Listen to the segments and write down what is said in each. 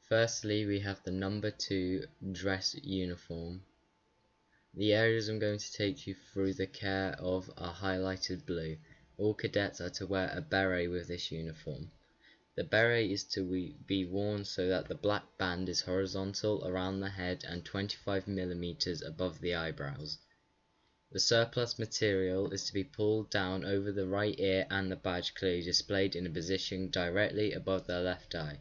Firstly, we have the number 2 dress uniform. The areas I'm going to take you through the care of are highlighted blue. All cadets are to wear a beret with this uniform. The beret is to be worn so that the black band is horizontal around the head and 25 mm above the eyebrows. The surplus material is to be pulled down over the right ear and the badge clearly displayed in a position directly above the left eye.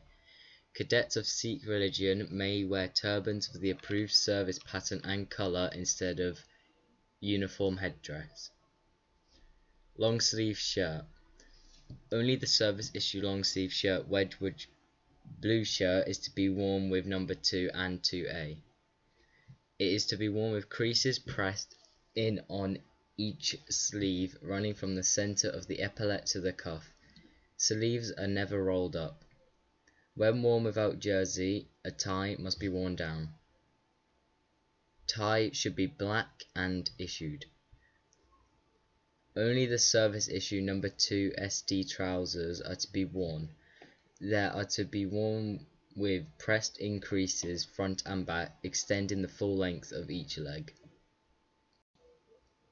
Cadets of Sikh religion may wear turbans of the approved service pattern and colour instead of uniform headdress. Long sleeve shirt. Only the service issue long sleeve shirt Wedgwood blue shirt is to be worn with number 2 and 2A. It is to be worn with creases pressed in on each sleeve running from the centre of the epaulette to the cuff. Sleeves are never rolled up. When worn without jersey, a tie must be worn down. Tie should be black and issued. Only the service issue number 2 SD trousers are to be worn. They are to be worn with pressed in creases front and back, extending the full length of each leg.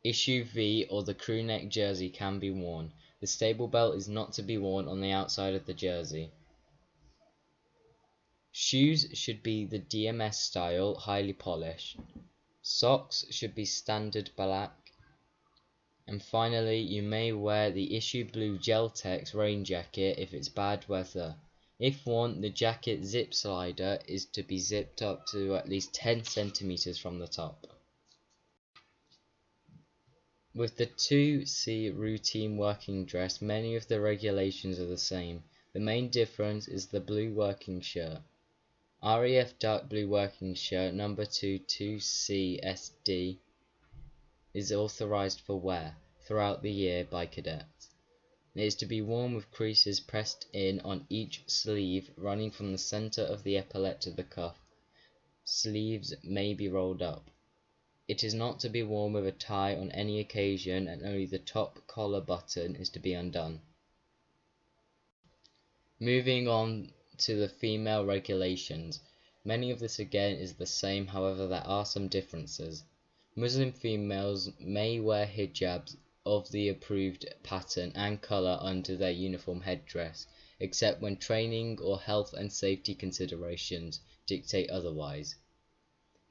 Issue V or the crew neck jersey can be worn. The stable belt is not to be worn on the outside of the jersey. Shoes should be the DMS style, highly polished. Socks should be standard black. And finally, you may wear the issue blue Geltex rain jacket if it's bad weather. If worn, the jacket zip slider is to be zipped up to at least 10 cm from the top. With the 2C routine working dress, many of the regulations are the same. The main difference is the blue working shirt. RAF dark blue working shirt number 2 2C SD is authorised for wear throughout the year by cadets. It is to be worn with creases pressed in on each sleeve running from the centre of the epaulette to the cuff. Sleeves may be rolled up. It is not to be worn with a tie on any occasion, and only the top collar button is to be undone. Moving on to the female regulations. Many of this again is the same, however there are some differences. Muslim females may wear hijabs of the approved pattern and colour under their uniform headdress, except when training or health and safety considerations dictate otherwise.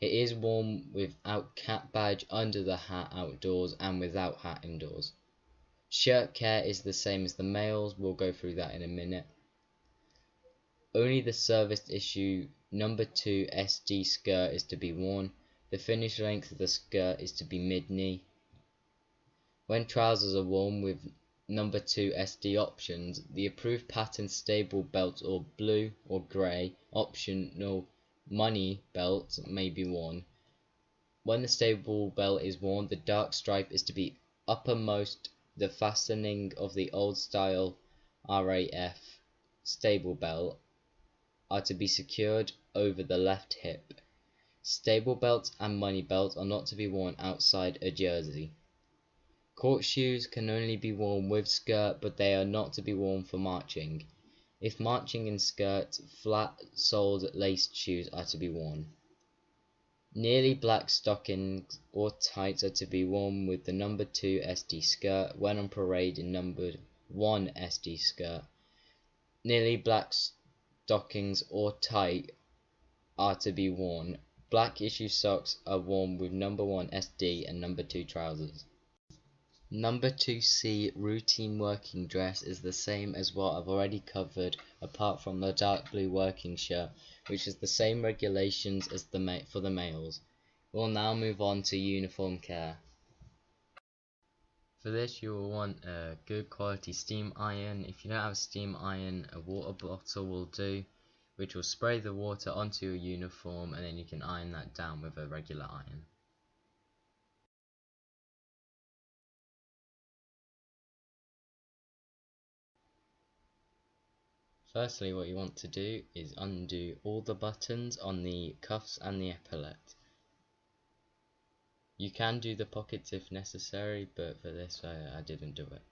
It is worn without cap badge under the hat outdoors and without hat indoors. Shirt care is the same as the males, we'll go through that in a minute. Only the service issue number 2 SD skirt is to be worn. The finished length of the skirt is to be mid-knee. When trousers are worn with number 2 SD options, the approved pattern stable belt or blue or grey optional money belt may be worn. When the stable belt is worn, the dark stripe is to be uppermost. The fastening of the old style RAF stable belt are to be secured over the left hip. Stable belts and money belts are not to be worn outside a jersey. Court shoes can only be worn with skirt, but they are not to be worn for marching. If marching in skirt, flat-soled laced shoes are to be worn. Nearly black stockings or tights are to be worn with the number 2 SD skirt when on parade in number 1 SD skirt. Nearly black stockings or tight are to be worn. Black issue socks are worn with number 1 SD and number 2 trousers. Number 2C routine working dress is the same as what I've already covered, apart from the dark blue working shirt, which is the same regulations as for the males. We'll now move on to uniform care. For this you will want a good quality steam iron. If you don't have a steam iron, a water bottle will do, which will spray the water onto your uniform, and then you can iron that down with a regular iron. Firstly, what you want to do is undo all the buttons on the cuffs and the epaulette. You can do the pockets if necessary, but for this I didn't do it.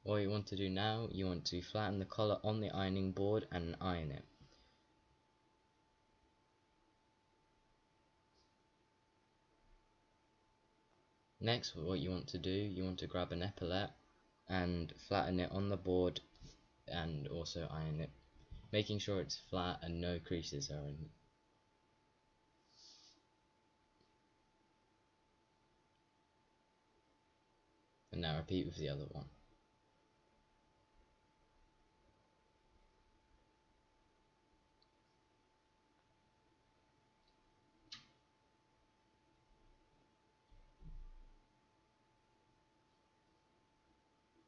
What you want to do now, you want to flatten the collar on the ironing board and iron it. Next, what you want to do, you want to grab an epaulette and flatten it on the board and also iron it, making sure it's flat and no creases are in it. And now repeat with the other one.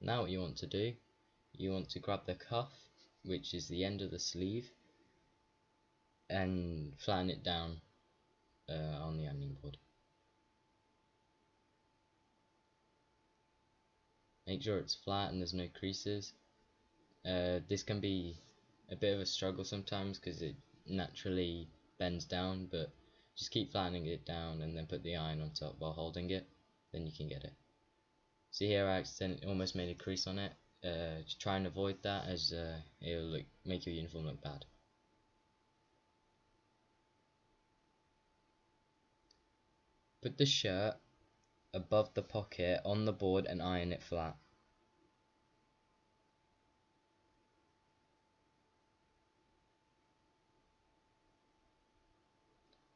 Now what you want to do, you want to grab the cuff, which is the end of the sleeve, and flatten it down on the ironing board. Make sure it's flat and there's no creases. This can be a bit of a struggle sometimes because it naturally bends down, but just keep flattening it down and then put the iron on top while holding it, then you can get it. See here, I accidentally almost made a crease on it. Just try and avoid that, as it'll make your uniform look bad. Put the shirt above the pocket on the board and iron it flat.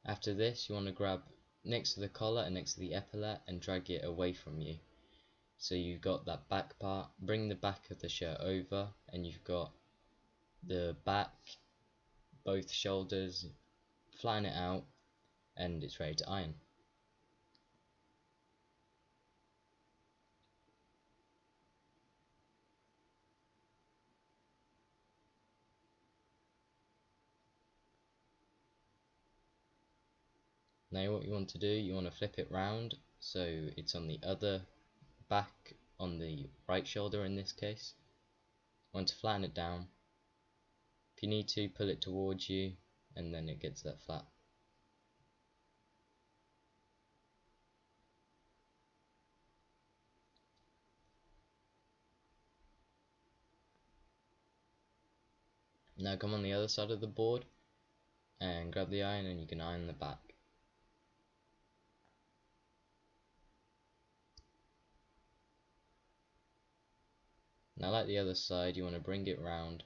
After this, you want to grab next to the collar and next to the epaulette and drag it away from you. So you've got that back part, bring the back of the shirt over, and you've got the back, both shoulders, flatten it out, and it's ready to iron. Now what you want to do, you want to flip it round so it's on the other back, on the right shoulder in this case. You want to flatten it down. If you need to, pull it towards you and then it gets that flat. Now come on the other side of the board and grab the iron and you can iron the back. Now like the other side, you want to bring it round,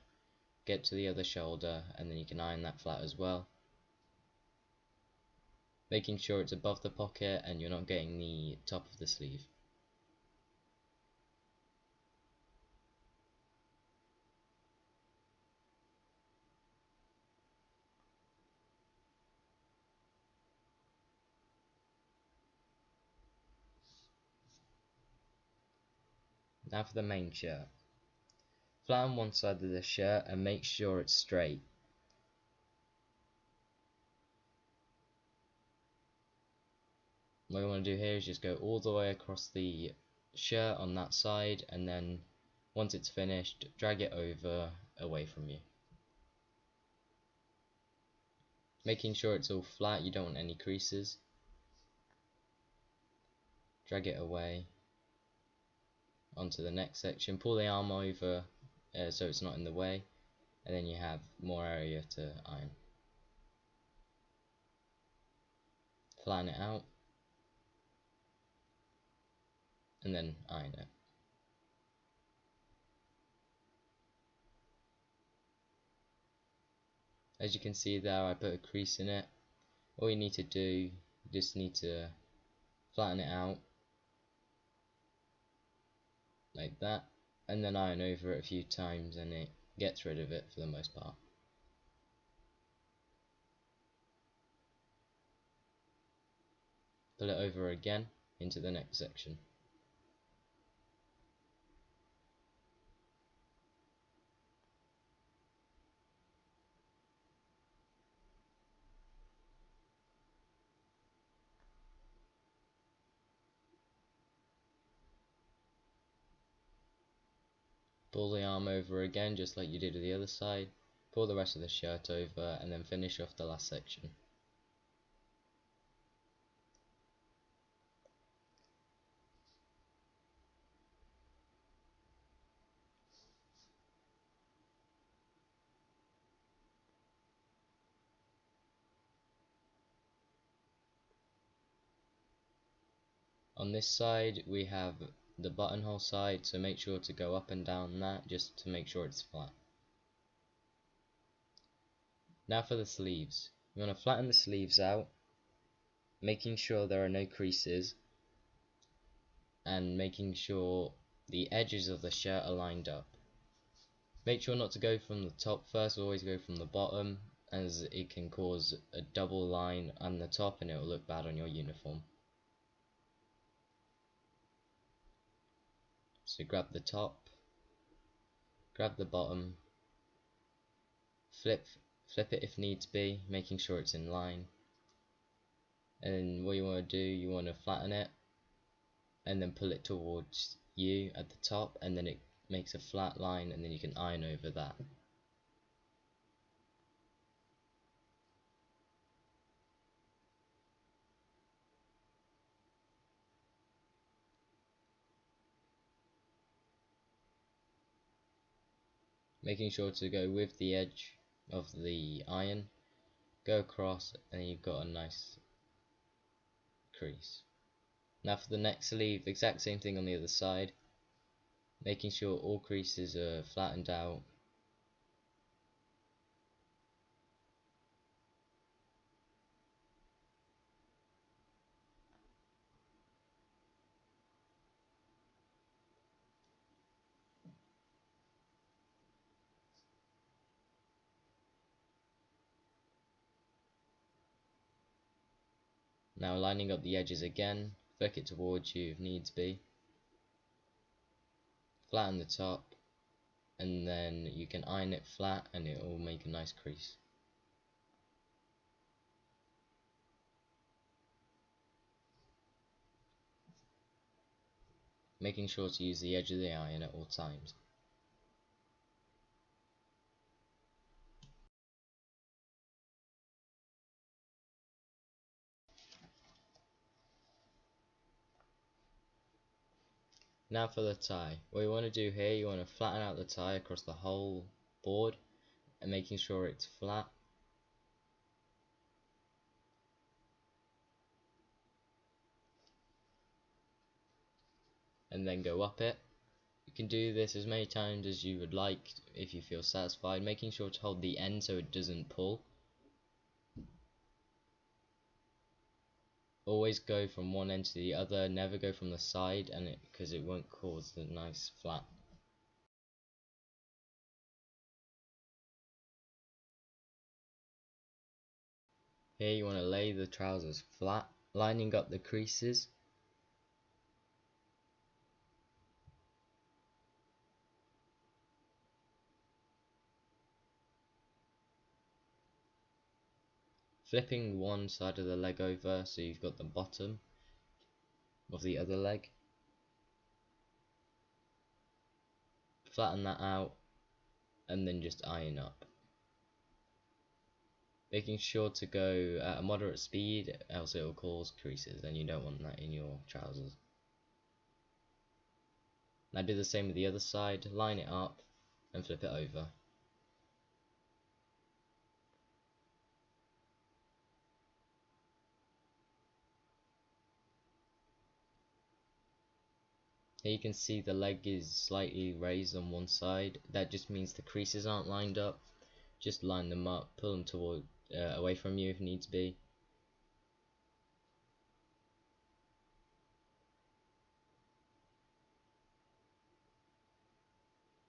get to the other shoulder, and then you can iron that flat as well, making sure it's above the pocket and you're not getting the top of the sleeve. Now for the main shirt. Flatten one side of the shirt and make sure it's straight. What you want to do here is just go all the way across the shirt on that side, and then once it's finished, drag it over away from you. Making sure it's all flat, you don't want any creases. Drag it away onto the next section, pull the arm over so it's not in the way, and then you have more area to iron. Flatten it out and then iron it. As you can see there, I put a crease in it. All you need to do, you just need to flatten it out like that, and then iron over it a few times and it gets rid of it for the most part. Pull it over again into the next section. Pull the arm over again just like you did with the other side, pull the rest of the shirt over, and then finish off the last section. On this side we have the buttonhole side, so make sure to go up and down that just to make sure it's flat. Now for the sleeves. You want to flatten the sleeves out, making sure there are no creases and making sure the edges of the shirt are lined up. Make sure not to go from the top first, always go from the bottom, as it can cause a double line on the top and it will look bad on your uniform. So grab the top, grab the bottom, flip it if needs be, making sure it's in line. And then what you want to do, you want to flatten it and then pull it towards you at the top, and then it makes a flat line, and then you can iron over that. Making sure to go with the edge of the iron, go across, and you've got a nice crease. Now for the next sleeve, exact same thing on the other side, making sure all creases are flattened out. Now lining up the edges again, flick it towards you if needs be, flatten the top, and then you can iron it flat and it will make a nice crease. Making sure to use the edge of the iron at all times. Now for the tie. What you want to do here, you want to flatten out the tie across the whole board and making sure it's flat. And then go up it. You can do this as many times as you would like if you feel satisfied, making sure to hold the end so it doesn't pull. Always go from one end to the other, never go from the side, and because it won't cause the nice flat. Here you want to lay the trousers flat, lining up the creases. Flipping one side of the leg over so you've got the bottom of the other leg. Flatten that out and then just iron up. Making sure to go at a moderate speed, else it will cause creases and you don't want that in your trousers. Now do the same with the other side, line it up and flip it over. Here you can see the leg is slightly raised on one side. That just means the creases aren't lined up. Just line them up, pull them toward away from you if needs be.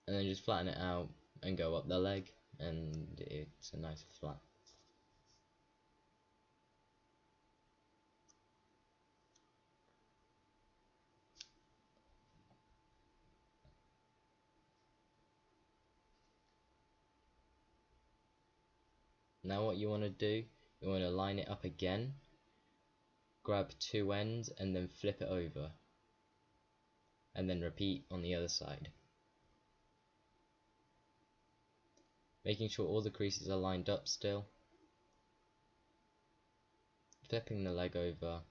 And then just flatten it out and go up the leg, and it's a nice flat. Now what you want to do, you want to line it up again, grab two ends and then flip it over, and then repeat on the other side. Making sure all the creases are lined up still. Flipping the leg over.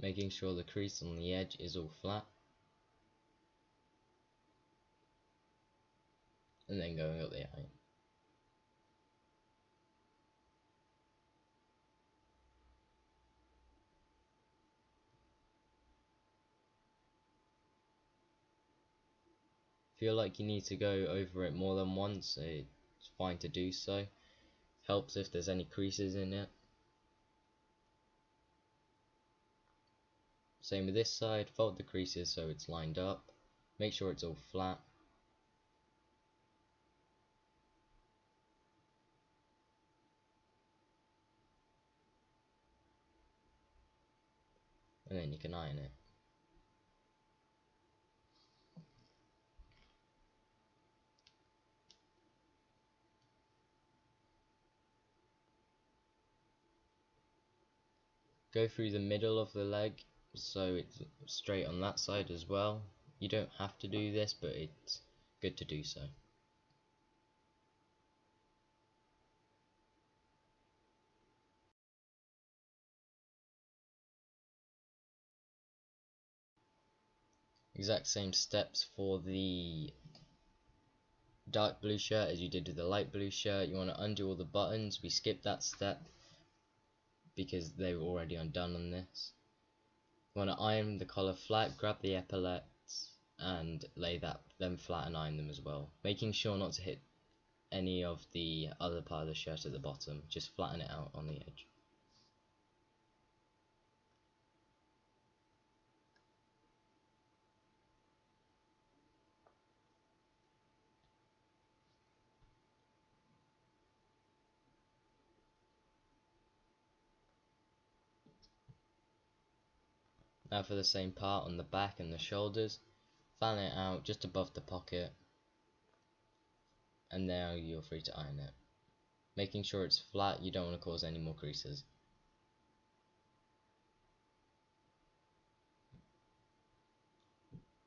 Making sure the crease on the edge is all flat. and then going up the eye. Feel like you need to go over it more than once, it's fine to do so. Helps if there's any creases in it. Same with this side, fold the creases so it's lined up. Make sure it's all flat. And then you can iron it. Go through the middle of the leg so it's straight on that side as well. You don't have to do this, but it's good to do so. Exact same steps for the dark blue shirt as you did with the light blue shirt. You want to undo all the buttons. We skipped that step because they were already undone on this. You want to iron the collar flat, grab the epaulets and lay them flat and iron them as well, making sure not to hit any of the other part of the shirt at the bottom, just flatten it out on the edge. Now for the same part on the back and the shoulders, flatten it out just above the pocket, and now you're free to iron it. Making sure it's flat, you don't want to cause any more creases.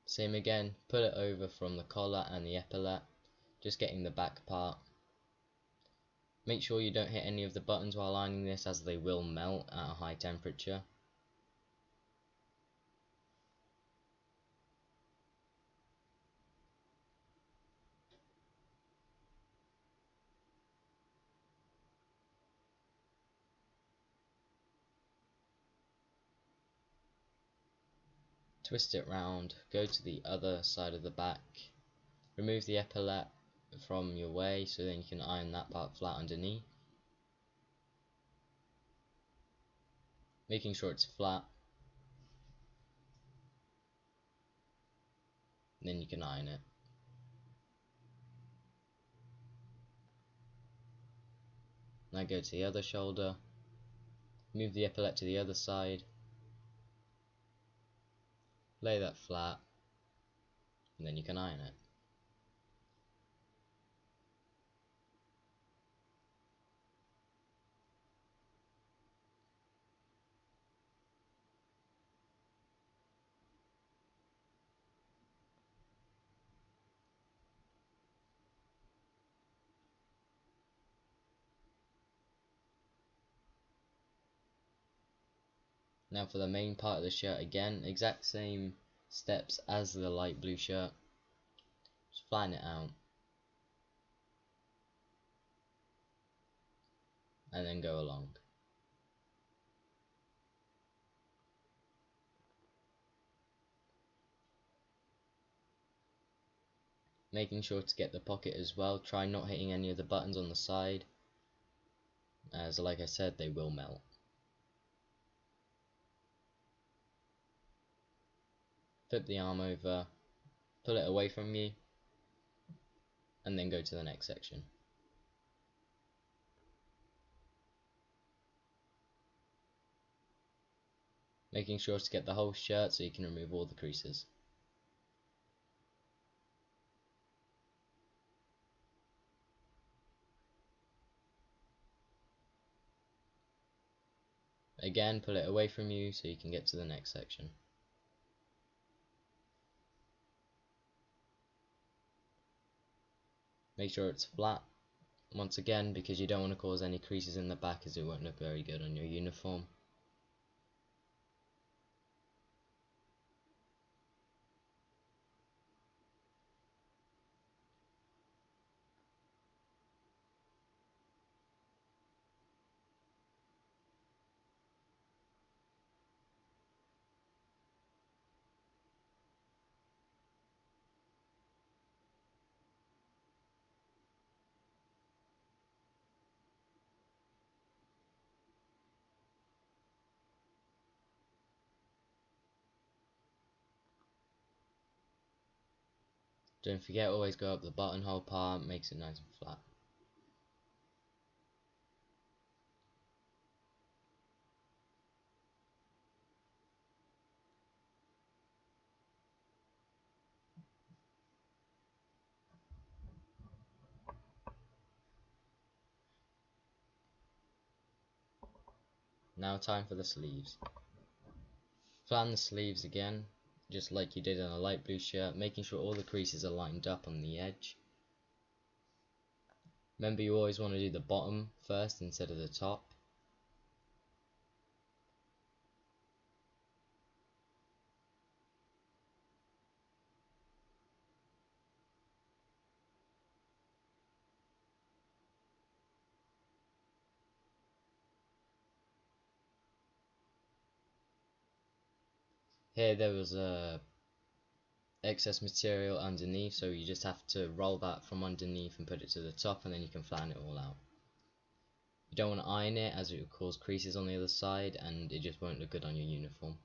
Same again, put it over from the collar and the epaulette, just getting the back part. Make sure you don't hit any of the buttons while ironing this, as they will melt at a high temperature. Twist it round, go to the other side of the back, remove the epaulette from your way so then you can iron that part flat underneath. Making sure it's flat, and then you can iron it. Now go to the other shoulder, move the epaulette to the other side, lay that flat, and then you can iron it. Now for the main part of the shirt again, exact same steps as the light blue shirt. Just flatten it out, and then go along. Making sure to get the pocket as well, try not hitting any of the buttons on the side, as like I said, they will melt. Flip the arm over, pull it away from you, and then go to the next section. Making sure to get the whole shirt so you can remove all the creases. Again, pull it away from you so you can get to the next section. Make sure it's flat, once again, because you don't want to cause any creases in the back, as it won't look very good on your uniform. Don't forget, always go up the buttonhole part, makes it nice and flat. Now time for the sleeves. Flatten the sleeves again, just like you did on a light blue shirt, making sure all the creases are lined up on the edge. Remember, you always want to do the bottom first instead of the top. Here there was excess material underneath, so you just have to roll that from underneath and put it to the top, and then you can flatten it all out. You don't want to iron it, as it will cause creases on the other side and it just won't look good on your uniform.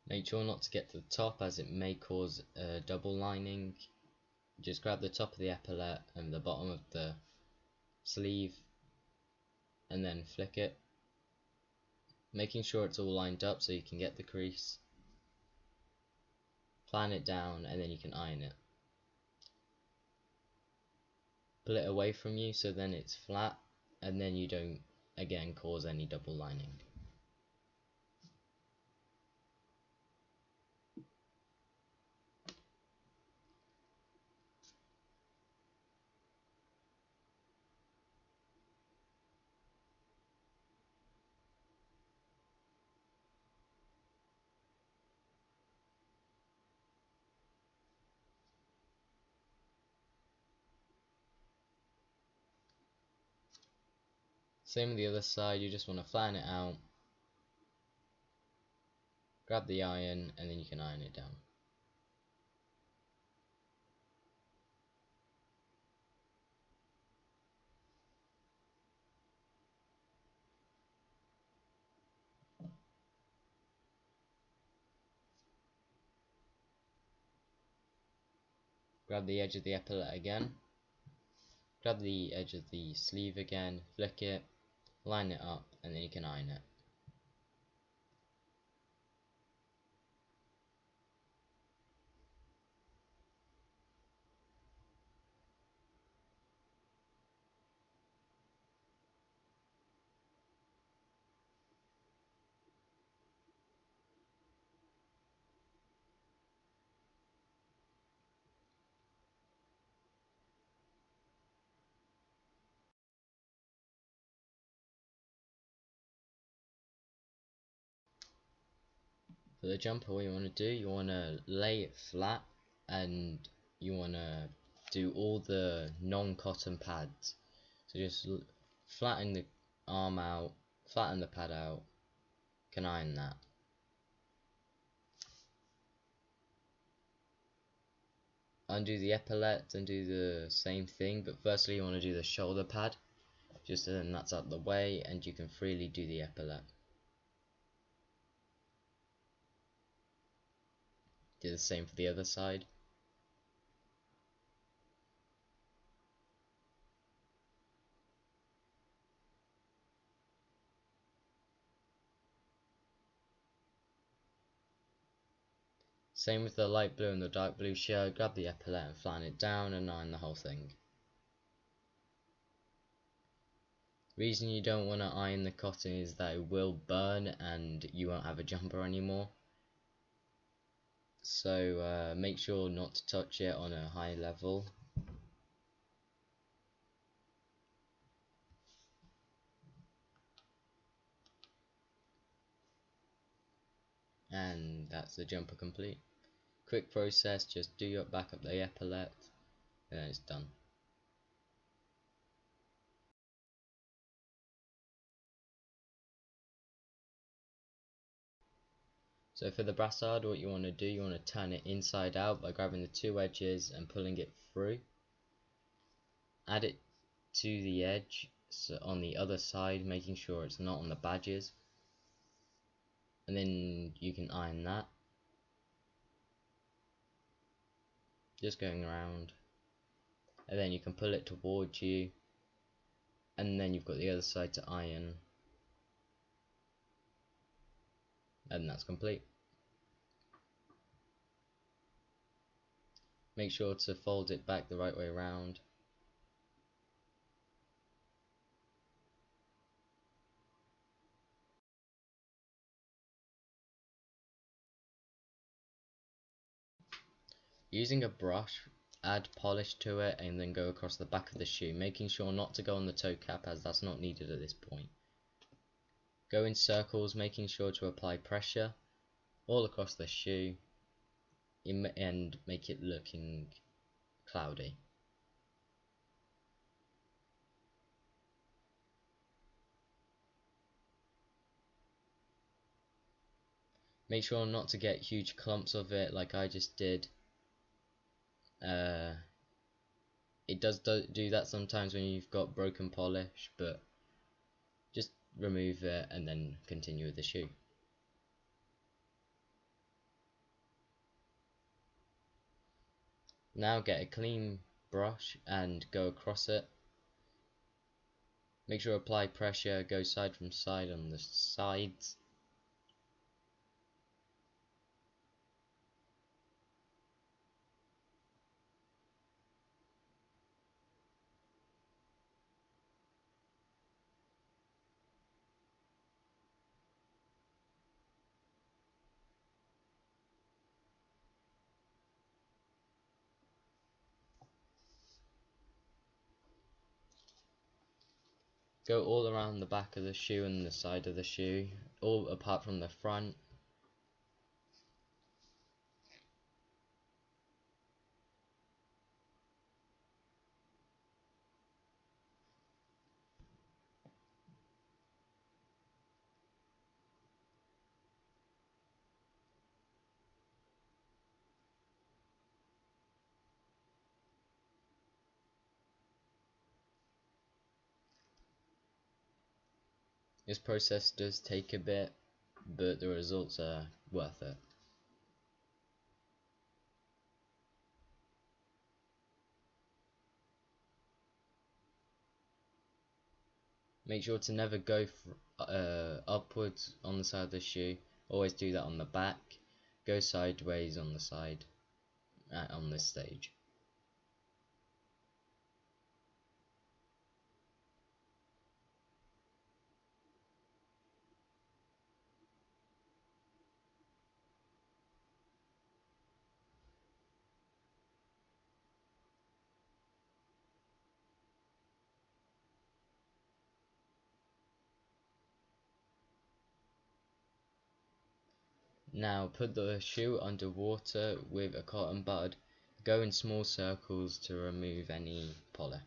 Make sure not to get to the top, as it may cause a double lining. Just grab the top of the epaulette and the bottom of the sleeve and then flick it, making sure it's all lined up so you can get the crease. Plan it down and then you can iron it. Pull it away from you so then it's flat, and then you don't again cause any double lining. Same with the other side, you just want to flatten it out, grab the iron, and then you can iron it down. Grab the edge of the epaulette again, grab the edge of the sleeve again, flick it, line it up, and then you can iron it. For the jumper, what you want to do, you want to lay it flat, and you want to do all the non-cotton pads. So just flatten the arm out, flatten the pad out, can iron that. Undo the epaulette and do the same thing, but firstly you want to do the shoulder pad, just so then that's out of the way and you can freely do the epaulette. Do the same for the other side. Same with the light blue and the dark blue shirt, grab the epaulette and flatten it down and iron the whole thing. The reason you don't want to iron the cotton is that it will burn and you won't have a jumper anymore. So make sure not to touch it on a high level. And that's the jumper complete. Quick process, just back up the epaulette, and then it's done. So for the brassard, what you want to do, you want to turn it inside out by grabbing the two edges and pulling it through. Add it to the edge, so on the other side, making sure it's not on the badges, and then you can iron that. Just going around, and then you can pull it towards you, and then you've got the other side to iron, and that's complete. Make sure to fold it back the right way around. Using a brush, add polish to it and then go across the back of the shoe, making sure not to go on the toe cap as that's not needed at this point. Go in circles, making sure to apply pressure all across the shoe and make it looking cloudy. Make sure not to get huge clumps of it like I just did. It does do that sometimes when you've got broken polish, but just remove it and then continue with the shoe. Now get a clean brush and go across it. Make sure to apply pressure, go side from side on the sides. Go all around the back of the shoe and the side of the shoe, all apart from the front. This process does take a bit, but the results are worth it. Make sure to never go upwards on the side of the shoe, always do that on the back. Go sideways on the side on this stage. Now put the shoe under water with a cotton bud. Go in small circles to remove any polish.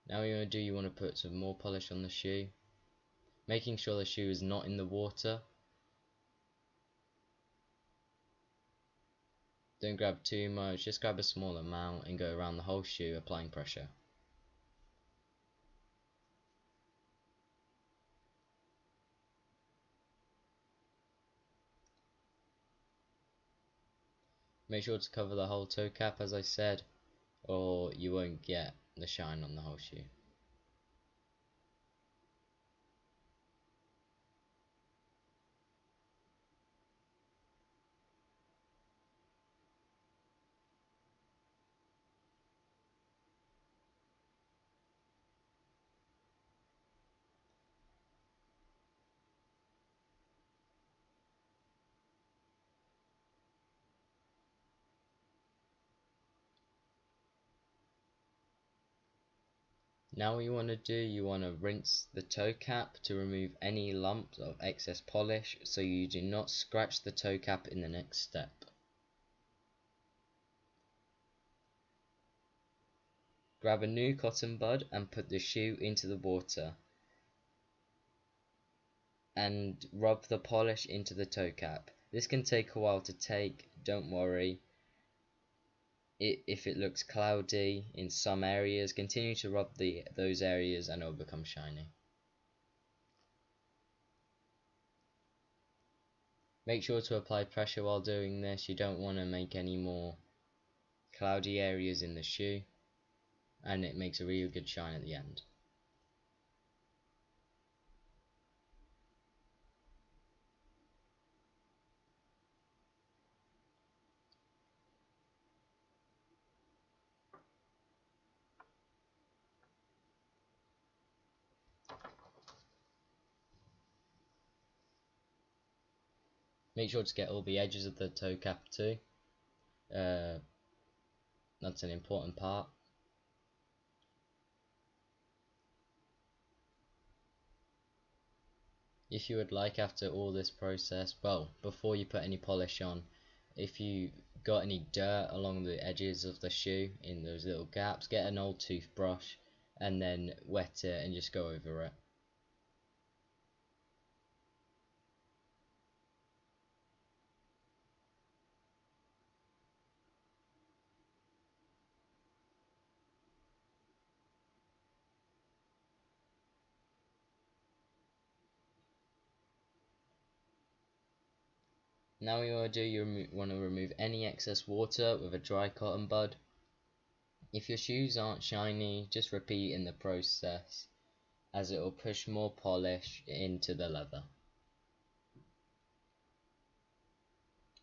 Now what you want to put some more polish on the shoe, making sure the shoe is not in the water. Don't grab too much, just grab a small amount and go around the whole shoe applying pressure. Make sure to cover the whole toe cap as I said, or you won't get the shine on the whole shoe. Now what you want to do, you want to rinse the toe cap to remove any lumps of excess polish so you do not scratch the toe cap in the next step. Grab a new cotton bud and put the shoe into the water and rub the polish into the toe cap. This can take a while to take, don't worry. If it looks cloudy in some areas, continue to rub those areas and it will become shiny. Make sure to apply pressure while doing this. You don't want to make any more cloudy areas in the shoe, and it makes a really good shine at the end. Make sure to get all the edges of the toe cap too. That's an important part. If you would like, after all this process, well, before you put any polish on, if you got any dirt along the edges of the shoe in those little gaps, get an old toothbrush and then wet it and just go over it. Now what you want to do, you want to remove any excess water with a dry cotton bud. If your shoes aren't shiny, just repeat in the process as it will push more polish into the leather.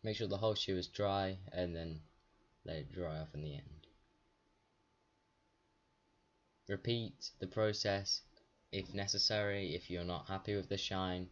Make sure the whole shoe is dry and then let it dry off in the end. Repeat the process if necessary if you're not happy with the shine,